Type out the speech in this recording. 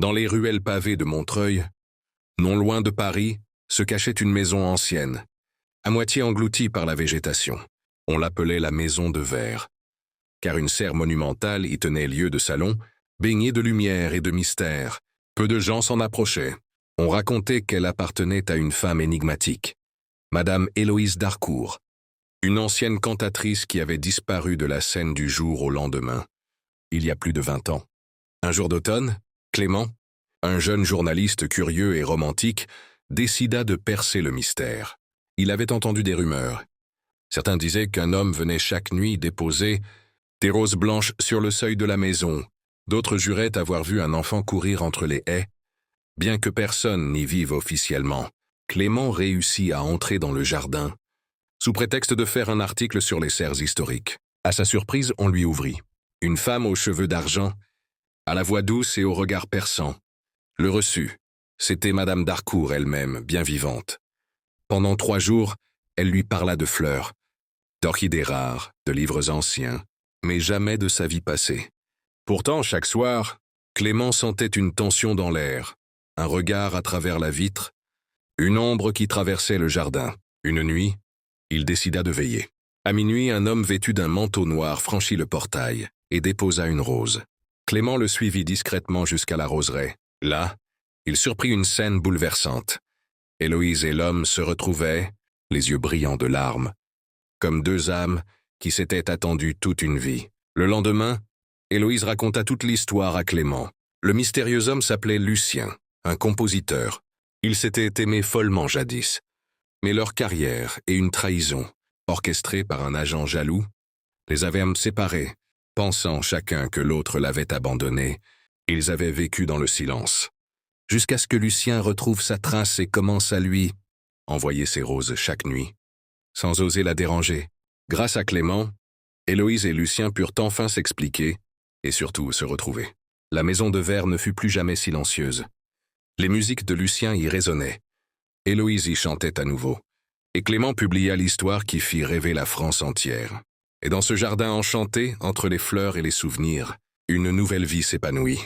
Dans les ruelles pavées de Montreuil, non loin de Paris, se cachait une maison ancienne, à moitié engloutie par la végétation. On l'appelait la maison de verre, car une serre monumentale y tenait lieu de salon, baignée de lumière et de mystère. Peu de gens s'en approchaient. On racontait qu'elle appartenait à une femme énigmatique, Madame Héloïse d'Harcourt, une ancienne cantatrice qui avait disparu de la scène du jour au lendemain, il y a plus de 20 ans. Un jour d'automne, Clément, un jeune journaliste curieux et romantique, décida de percer le mystère. Il avait entendu des rumeurs. Certains disaient qu'un homme venait chaque nuit déposer des roses blanches sur le seuil de la maison. D'autres juraient avoir vu un enfant courir entre les haies. Bien que personne n'y vive officiellement, Clément réussit à entrer dans le jardin, sous prétexte de faire un article sur les serres historiques. À sa surprise, on lui ouvrit. Une femme aux cheveux d'argent, à la voix douce et au regard perçant, le reçut. C'était Madame d'Harcourt elle-même, bien vivante. Pendant 3 jours, elle lui parla de fleurs, d'orchidées rares, de livres anciens, mais jamais de sa vie passée. Pourtant, chaque soir, Clément sentait une tension dans l'air, un regard à travers la vitre, une ombre qui traversait le jardin. Une nuit, il décida de veiller. À minuit, un homme vêtu d'un manteau noir franchit le portail et déposa une rose. Clément le suivit discrètement jusqu'à la roseraie. Là, il surprit une scène bouleversante. Héloïse et l'homme se retrouvaient, les yeux brillants de larmes, comme 2 âmes qui s'étaient attendues toute une vie. Le lendemain, Héloïse raconta toute l'histoire à Clément. Le mystérieux homme s'appelait Lucien, un compositeur. Ils s'étaient aimés follement jadis. Mais leur carrière et une trahison, orchestrée par un agent jaloux, les avaient séparés. Pensant chacun que l'autre l'avait abandonné, ils avaient vécu dans le silence. Jusqu'à ce que Lucien retrouve sa trace et commence à lui envoyer ses roses chaque nuit, sans oser la déranger. Grâce à Clément, Héloïse et Lucien purent enfin s'expliquer et surtout se retrouver. La maison de verre ne fut plus jamais silencieuse. Les musiques de Lucien y résonnaient. Héloïse y chantait à nouveau. Et Clément publia l'histoire qui fit rêver la France entière. Et dans ce jardin enchanté, entre les fleurs et les souvenirs, une nouvelle vie s'épanouit.